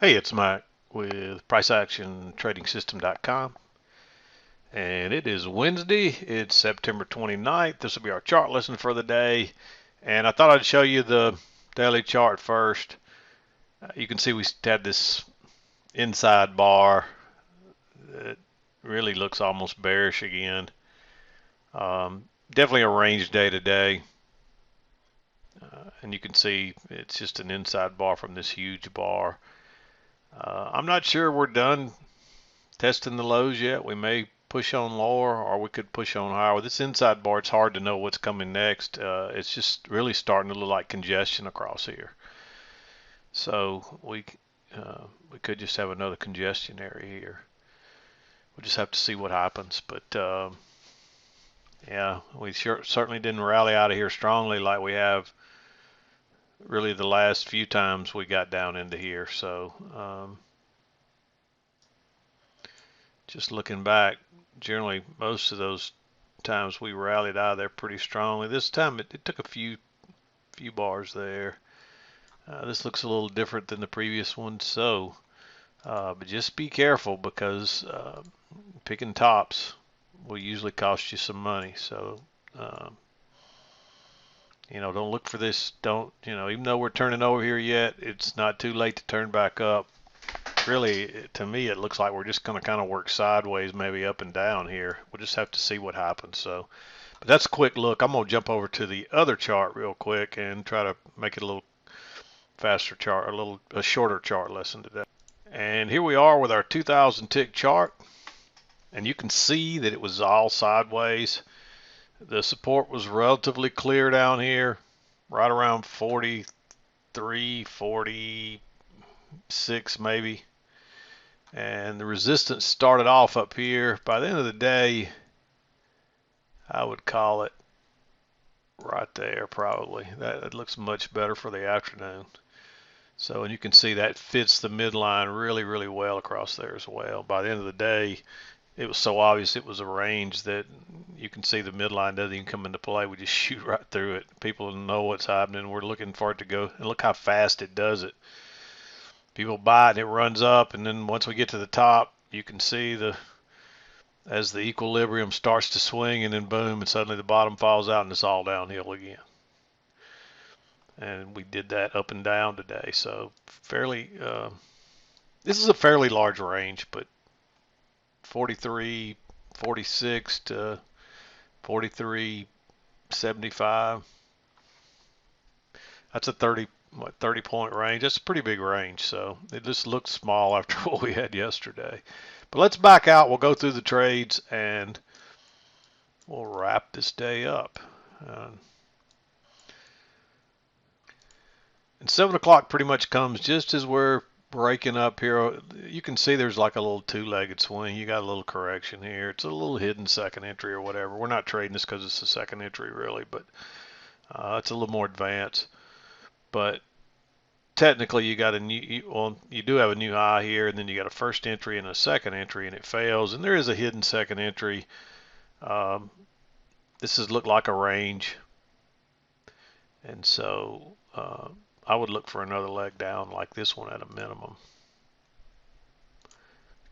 Hey, it's Mike with PriceActionTradingSystem.com, and it is Wednesday. It's September 29th. This will be our chart lesson for the day, and I thought I'd show you the daily chart first. You can see we had this inside bar that really looks almost bearish again. Definitely a range day today, and you can see it's just an inside bar from this huge bar. I'm not sure we're done testing the lows yet. We may push on lower or we could push on higher. With this inside bar, it's hard to know what's coming next. It's just really starting to look like congestion across here. So we could just have another congestion area here. We'll just have to see what happens. But yeah, we certainly didn't rally out of here strongly like we have really the last few times we got down into here. So just looking back, generally most of those times we rallied out of there pretty strongly. This time it took a few bars there. This looks a little different than the previous one, so but just be careful because picking tops will usually cost you some money. So um, don't look for this. Don't even though we're turning over here yet, it's not too late to turn back up. Really, to me, it looks like we're just going to kind of work sideways, maybe up and down here. We'll just have to see what happens. So, but that's a quick look. I'm going to jump over to the other chart real quick and try to make it a little faster chart, a shorter chart lesson today. And here we are with our 2,000 tick chart, and you can see that it was all sideways. The support was relatively clear down here, right around 43, 46 maybe. And the resistance started off up here. By the end of the day, I would call it right there probably. That looks much better for the afternoon. So, and you can see that fits the midline really, really well across there as well. By the end of the day, it was so obvious it was a range that you can see the midline doesn't even come into play. We just shoot right through it. People know what's happening. We're looking for it to go. And look how fast it does it. People buy it and it runs up, and then once we get to the top, you can see as the equilibrium starts to swing, and then boom, and suddenly the bottom falls out and it's all downhill again. And we did that up and down today. So this is a fairly large range, but 43, 46 to 43.75. That's a 30 point range. That's a pretty big range. So it just looks small after what we had yesterday. But let's back out. We'll go through the trades and we'll wrap this day up. And 7 o'clock pretty much comes just as we're breaking up here. You can see there's like a little two-legged swing. You got a little correction here. It's a little hidden second entry or whatever. We're not trading this because it's a second entry really, but it's a little more advanced. But technically you got you do have a new high here, and then you got a first entry and a second entry, and it fails. And there is a hidden second entry. This has looked like a range, and so I would look for another leg down like this one at a minimum.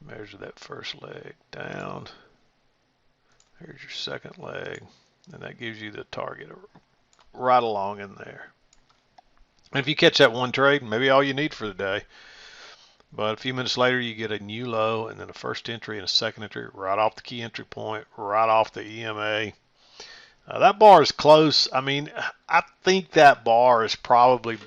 Measure that first leg down. Here's your second leg, and that gives you the target right along in there. And if you catch that one trade, maybe all you need for the day. But a few minutes later, you get a new low, and then a first entry and a second entry right off the key entry point, right off the EMA. That bar is close. I mean, I think that bar is probably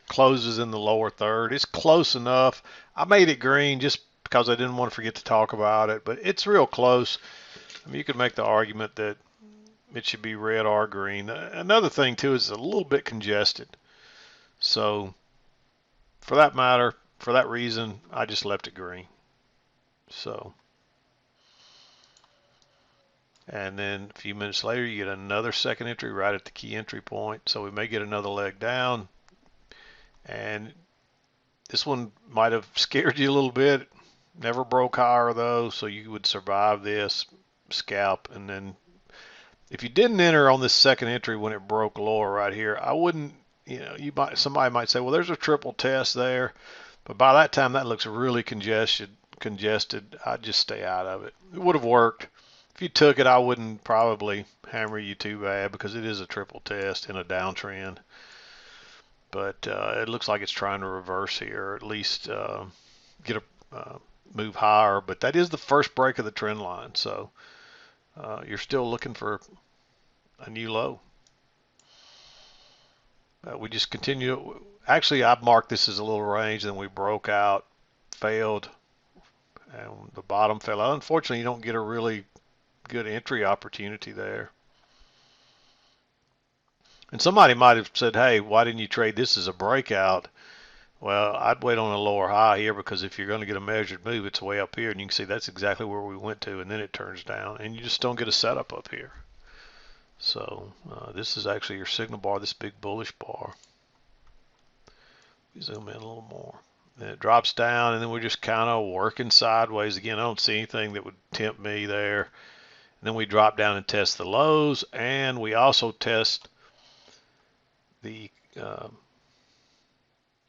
closes in the lower third. It's close enough. I made it green just because I didn't want to forget to talk about it, but it's real close. I mean, you could make the argument that it should be red or green. Another thing too is it's a little bit congested. So for that matter, for that reason, I just left it green. So, and then a few minutes later, you get another second entry right at the key entry point. So we may get another leg down. And this one might have scared you a little bit. Never broke higher though, so you would survive this scalp. And then if you didn't enter on this second entry when it broke lower right here, I wouldn't, somebody might say, well, there's a triple test there. But by that time, that looks really congested. I'd just stay out of it. It would have worked. If you took it, I wouldn't probably hammer you too bad because it is a triple test in a downtrend. But it looks like it's trying to reverse here, or at least get a move higher. But that is the first break of the trend line, so you're still looking for a new low. We just continue. Actually, I've marked this as a little range, and then we broke out, failed, and the bottom fell out. Unfortunately, you don't get a really good entry opportunity there. And somebody might have said, hey, why didn't you trade this as a breakout? Well, I'd wait on a lower high here because if you're going to get a measured move, it's way up here, and you can see that's exactly where we went to, and then it turns down, and you just don't get a setup up here. So this is actually your signal bar, this big bullish bar. Zoom in a little more. Then it drops down, and then we're just kind of working sideways. Again, I don't see anything that would tempt me there. And then we drop down and test the lows, and we also test the, is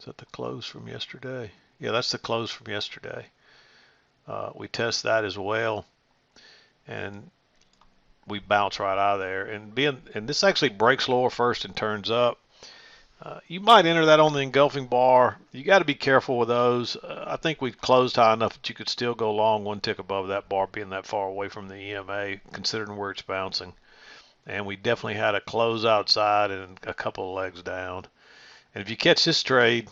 that the close from yesterday? Yeah, that's the close from yesterday. We test that as well, and we bounce right out of there. And this actually breaks lower first and turns up. You might enter that on the engulfing bar. You got to be careful with those. I think we've closed high enough that you could still go long one tick above that bar, being that far away from the EMA, considering where it's bouncing. And we definitely had a close outside and a couple of legs down. And if you catch this trade,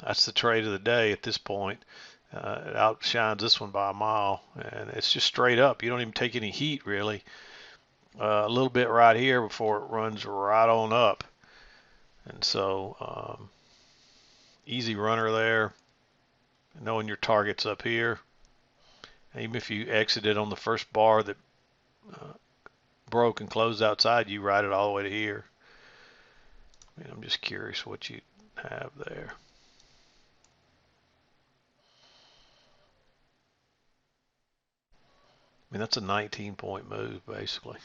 that's the trade of the day at this point. It outshines this one by a mile, and it's just straight up. You don't even take any heat really. A little bit right here before it runs right on up. And so easy runner there, knowing your target's up here. And even if you exited on the first bar that broke and closed outside, you ride it all the way to here. I mean, I'm just curious what you have there. I mean, that's a 19-point move, basically.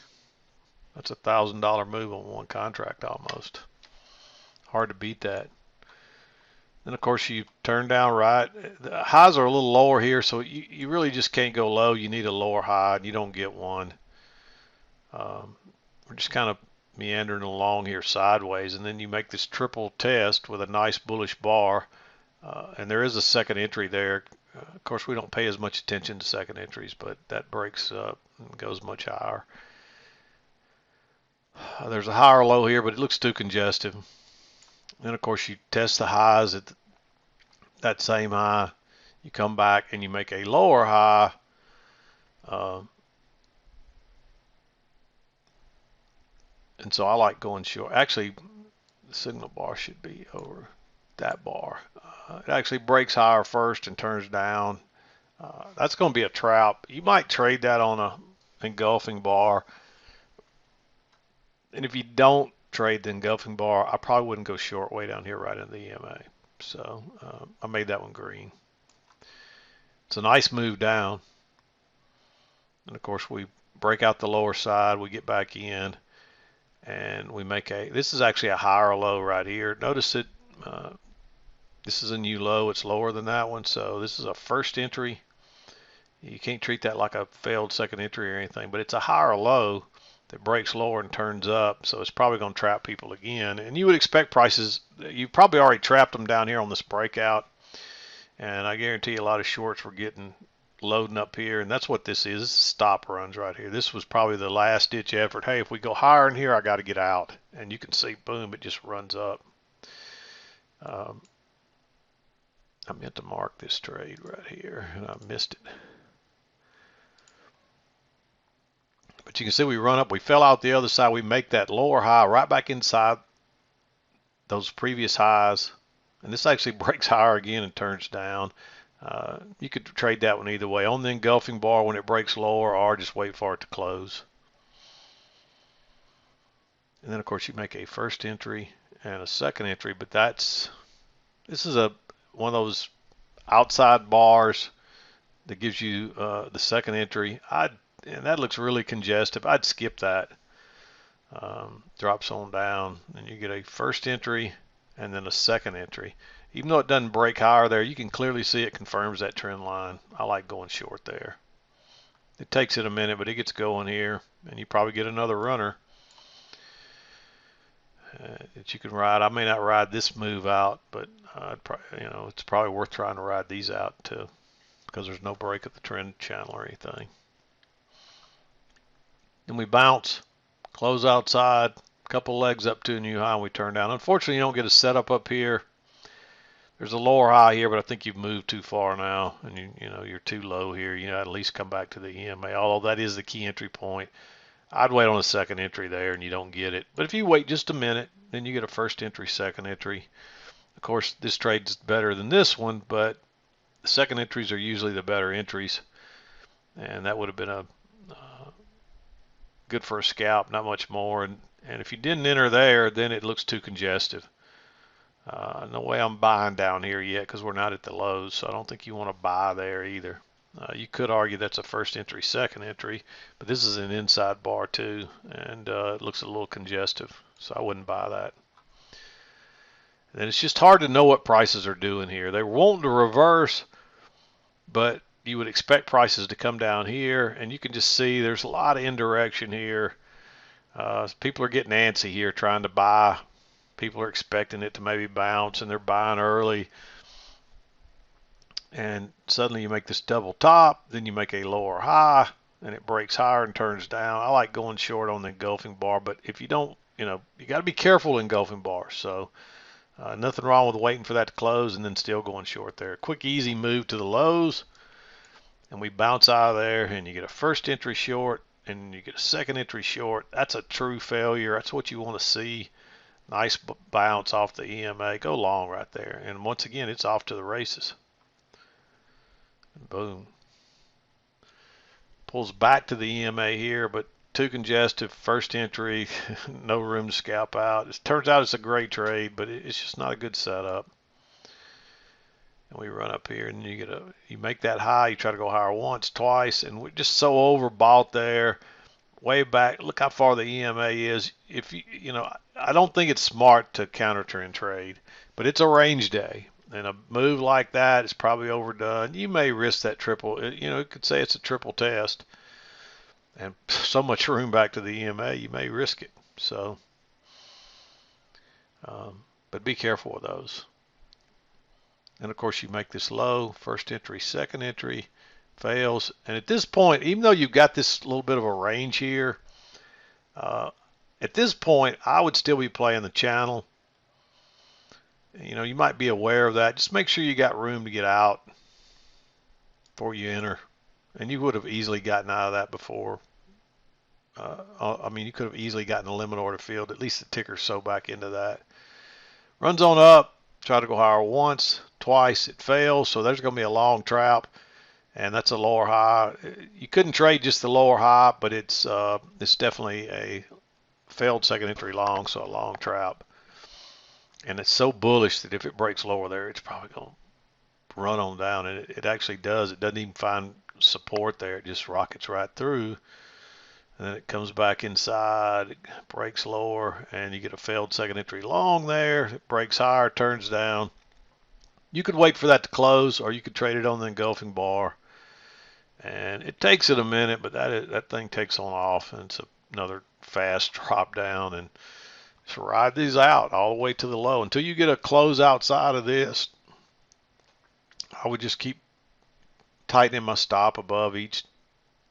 That's $1,000 move on one contract almost. Hard to beat that. Then, of course, you turn down right. The highs are a little lower here, so you really just can't go low. You need a lower high, and you don't get one. We're just kind of meandering along here sideways, and then you make this triple test with a nice bullish bar, and there is a second entry there. Of course, we don't pay as much attention to second entries, but that breaks up and goes much higher. There's a higher low here, but it looks too congested. Then, of course, you test the highs at that same high. You come back and you make a lower high. And so I like going short. Actually, the signal bar should be over that bar. It actually breaks higher first and turns down. That's going to be a trap. You might trade that on a engulfing bar. And if you don't trade the engulfing bar, I probably wouldn't go short way down here right in the EMA. So I made that one green. It's a nice move down. And of course we break out the lower side, we get back in, and we make this is actually a higher low right here. Notice it, this is a new low, it's lower than that one, so this is a first entry. You can't treat that like a failed second entry or anything, but it's a higher low that breaks lower and turns up, so it's probably going to trap people again. And you would expect prices, you probably already trapped them down here on this breakout, and I guarantee a lot of shorts were getting loading up here, and that's what this is. This is stop runs right here. This was probably the last ditch effort. Hey, if we go higher in here, I got to get out. And you can see, boom, it just runs up. I meant to mark this trade right here, and I missed it. But you can see we run up, we fell out the other side, we make that lower high right back inside those previous highs, and this actually breaks higher again and turns down. You could trade that one either way, on the engulfing bar when it breaks lower, or just wait for it to close. And then of course you make a first entry and a second entry, but this is one of those outside bars that gives you the second entry. And that looks really congested. I'd skip that. Drops on down, and you get a first entry and then a second entry. Even though it doesn't break higher there, you can clearly see it confirms that trend line. I like going short there. It takes it a minute, but it gets going here, and you probably get another runner that you can ride. I may not ride this move out, but it's probably worth trying to ride these out too, because there's no break at the trend channel or anything. Then we bounce, close outside, couple legs up to a new high, and we turn down. Unfortunately, you don't get a setup up here. There's a lower high here, but I think you've moved too far now, and you're too low here. At least come back to the EMA. Although that is the key entry point. I'd wait on a second entry there, and you don't get it. But if you wait just a minute, then you get a first entry, second entry. Of course, this trade's better than this one, but the second entries are usually the better entries, and that would have been a good for a scalp, not much more. And if you didn't enter there, then it looks too congested. No way I'm buying down here yet because we're not at the lows, so I don't think you want to buy there either. You could argue that's a first entry, second entry, but this is an inside bar too, and it looks a little congestive, so I wouldn't buy that. And it's just hard to know what prices are doing here. They were wanting to reverse, but you would expect prices to come down here, and you can just see there's a lot of indirection here. People are getting antsy here trying to buy. People are expecting it to maybe bounce, and they're buying early. And suddenly you make this double top, then you make a lower high, and it breaks higher and turns down. I like going short on the engulfing bar, but if you don't, you got to be careful engulfing bars. So nothing wrong with waiting for that to close and then still going short there. Quick, easy move to the lows, and we bounce out of there, and you get a first entry short, and you get a second entry short. That's a true failure. That's what you want to see. Nice bounce off the EMA. Go long right there. And once again, it's off to the races. Boom. Pulls back to the EMA here, but too congested. First entry, no room to scalp out. It turns out it's a great trade, but it's just not a good setup. And we run up here, and you make that high. You try to go higher once, twice, and we're just so overbought there. Way back. Look how far the EMA is. If I don't think it's smart to counter trend trade, but it's a range day. And a move like that is probably overdone. You may risk that triple. It could say it's a triple test, and so much room back to the EMA, you may risk it. So, but be careful with those. And of course, you make this low, first entry, second entry, fails. And at this point, even though you've got this little bit of a range here, at this point, I would still be playing the channel. You might be aware of that. Just make sure you got room to get out before you enter. And you would have easily gotten out of that before. You could have easily gotten a limit order filled. At least the ticker's so back into that. Runs on up. Try to go higher once, twice. It fails. So there's going to be a long trap. And that's a lower high. You couldn't trade just the lower high, but it's definitely a failed second entry long, so a long trap. And it's so bullish that if it breaks lower there, it's probably going to run on down. And it actually does. It doesn't even find support there. It just rockets right through. And then it comes back inside. It breaks lower, and you get a failed second entry long there. It breaks higher, turns down. You could wait for that to close, or you could trade it on the engulfing bar. And it takes it a minute, but that thing takes on off, and it's another fast drop down. And just ride these out all the way to the low until you get a close outside of this. I would just keep tightening my stop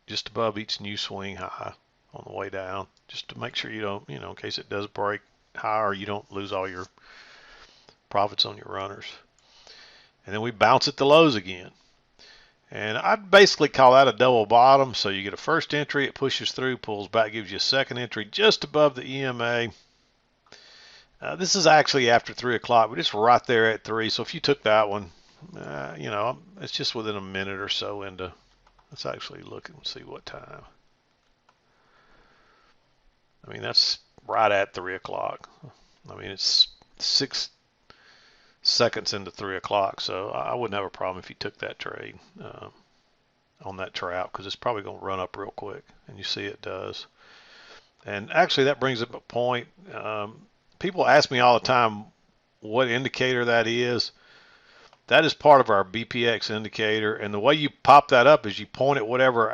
just above each new swing high on the way down, just to make sure you don't, in case it does break higher, you don't lose all your profits on your runners. And then we bounce at the lows again. And I'd basically call that a double bottom. So you get a first entry, it pushes through, pulls back, gives you a second entry just above the EMA. This is actually after 3 o'clock, but it's right there at 3. So if you took that one, it's just within a minute or so into. Let's actually look and see what time. That's right at 3 o'clock. It's 6 seconds into 3 o'clock, so I wouldn't have a problem if you took that trade on that trap, because it's probably going to run up real quick, and you see it does. And actually, that brings up a point. People ask me all the time what indicator that is. that is part of our BPX indicator, and the way you pop that up is you point at whatever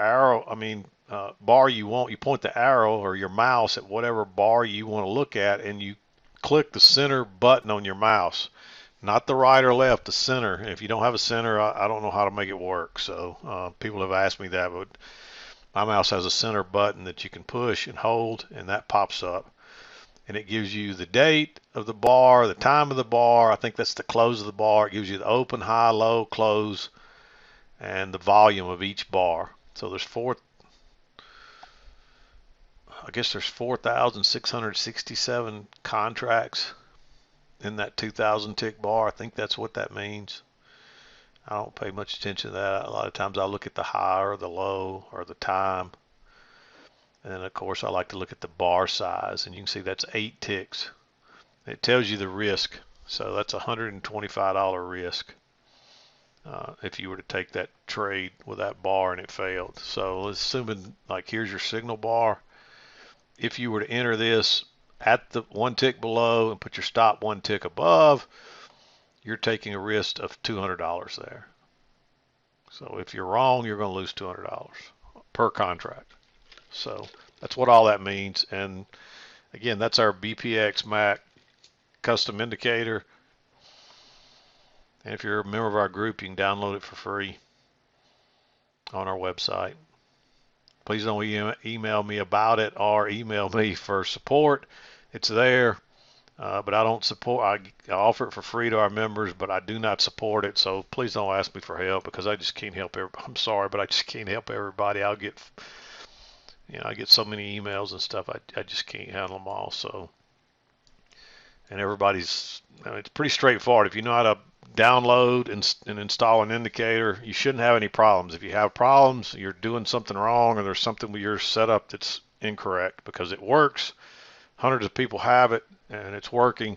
bar you want. You point the arrow or your mouse at whatever bar you want to look at, and you click the center button on your mouse, not the right or left, the center. And if you don't have a center, I don't know how to make it work. So people have asked me that, but my mouse has a center button that you can push and hold, and that pops up. And it gives you the date of the bar, the time of the bar. I think that's the close of the bar. It gives you the open, high, low, close, and the volume of each bar. So there's 4,667 contracts in that 2,000 tick bar. I think that's what that means. I don't pay much attention to that. A lot of times I look at the high or the low or the time. And then of course I like to look at the bar size, and you can see that's 8 ticks. It tells you the risk. So that's a $125 risk if you were to take that trade with that bar and it failed. So assuming like here's your signal bar. If you were to enter this at the 1 tick below and put your stop 1 tick above, you're taking a risk of $200 there. So if you're wrong, you're going to lose $200 per contract. So that's what all that means. And again, that's our BPX Mac custom indicator. And if you're a member of our group, you can download it for free on our website. Please don't email me about it or email me for support. It's there, but I don't support. I offer it for free to our members, but I do not support it. So please don't ask me for help, because I just can't help everybody. I'm sorry, but I just can't help everybody. I get so many emails and stuff. I just can't handle them all. So, and everybody's, it's pretty straightforward. If you know how to download and install an indicator, you shouldn't have any problems. If you have problems, you're doing something wrong, or there's something with your setup that's incorrect, because it works. Hundreds of people have it, and it's working.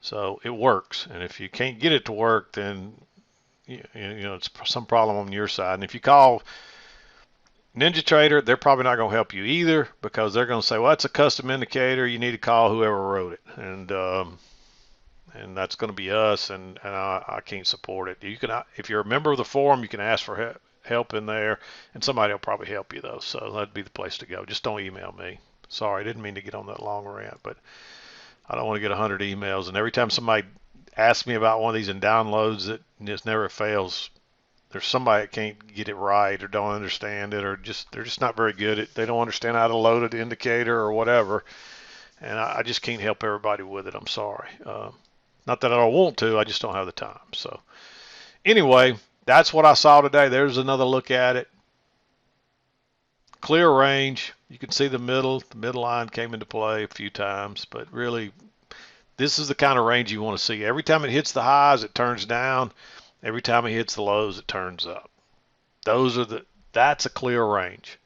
So it works. And if you can't get it to work, then it's some problem on your side. And if you call NinjaTrader, they're probably not going to help you either, because they're going to say, well, that's a custom indicator. You need to call whoever wrote it. And that's going to be us, and I can't support it. You can, if you're a member of the forum, you can ask for help in there, and somebody will probably help you, though. So that'd be the place to go. Just don't email me. Sorry, I didn't mean to get on that long rant, but I don't want to get 100 emails. And every time somebody asks me about one of these and downloads it, and it never fails, there's somebody that can't get it right, or don't understand it, or they're just not very good at, they don't understand how to load an indicator or whatever. And I just can't help everybody with it. I'm sorry. Not that I don't want to, I just don't have the time. So anyway, that's what I saw today. There's another look at it. Clear range. You can see the midline came into play a few times, but really this is the kind of range you want to see. Every time it hits the highs, it turns down. Every time it hits the lows, it turns up. That's a clear range.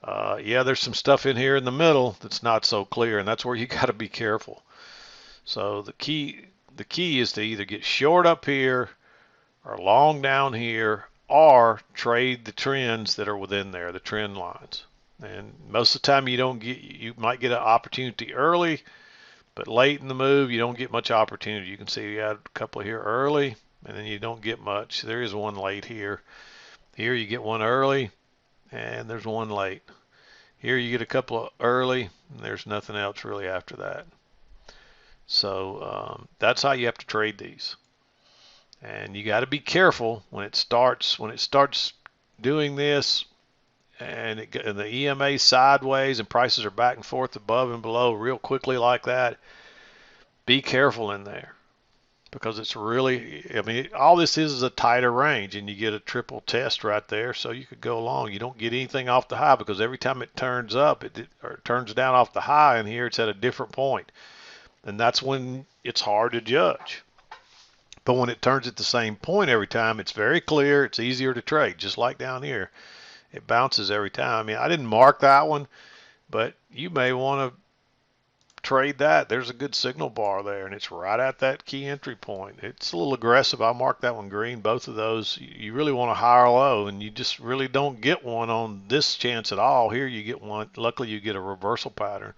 Yeah, there's some stuff in here in the middle that's not so clear, and that's where you got to be careful. So the key is to either get short up here or long down here, or trade the trends that are within there, the trend lines. And most of the time you might get an opportunity early, but late in the move you don't get much opportunity. You can see you had a couple here early, and then you don't get much. There is one late here. Here you get one early, and there's one late. Here you get a couple of early, and there's nothing else really after that. So that's how you have to trade these. And you got to be careful when it starts doing this, and the EMA sideways and prices are back and forth above and below real quickly like that. Be careful in there, because it's really, I mean, all this is a tighter range, and you get a triple test right there, so you could go long. You don't get anything off the high, because every time it turns up, or it turns down off the high, and here it's at a different point. And that's when it's hard to judge. But when it turns at the same point every time, it's very clear. It's easier to trade, just like down here. It bounces every time. I mean, I didn't mark that one, but you may want to trade that. There's a good signal bar there, and it's right at that key entry point. It's a little aggressive. I marked that one green. Both of those, you really want a high or low, and you just really don't get one on this chance at all. Here you get one. Luckily, you get a reversal pattern.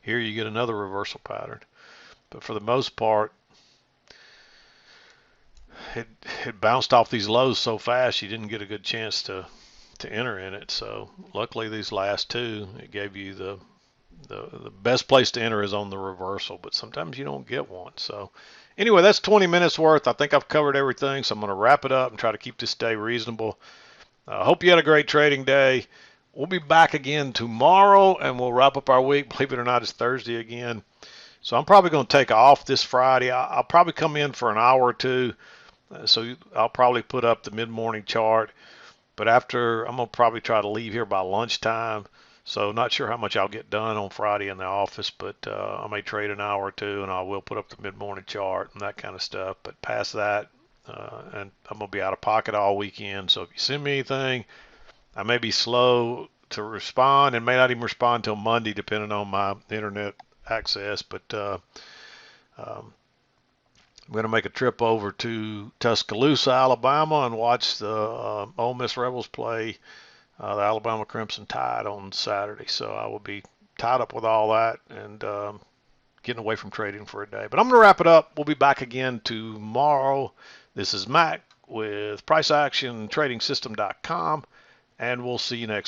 Here you get another reversal pattern. But for the most part, it bounced off these lows so fast you didn't get a good chance to enter in it. So luckily these last two, it gave you the best place to enter is on the reversal, but sometimes you don't get one. So anyway, that's 20 minutes worth. I think I've covered everything, so I'm going to wrap it up and try to keep this day reasonable. I hope you had a great trading day. We'll be back again tomorrow, and we'll wrap up our week. Believe it or not, it's Thursday again. So I'm probably going to take off this Friday. I'll probably come in for an hour or two. So I'll probably put up the mid-morning chart. But after, I'm going to probably try to leave here by lunchtime. So not sure how much I'll get done on Friday in the office, but I may trade an hour or two, and I will put up the mid-morning chart and that kind of stuff. But past that, and I'm going to be out of pocket all weekend. So if you send me anything, I may be slow to respond and may not even respond till Monday, depending on my internet access. But I'm going to make a trip over to Tuscaloosa, Alabama, and watch the Ole Miss Rebels play the Alabama Crimson Tide on Saturday. So I will be tied up with all that and getting away from trading for a day. But I'm going to wrap it up. We'll be back again tomorrow. This is Mac with PriceActionTradingSystem.com, and we'll see you next time.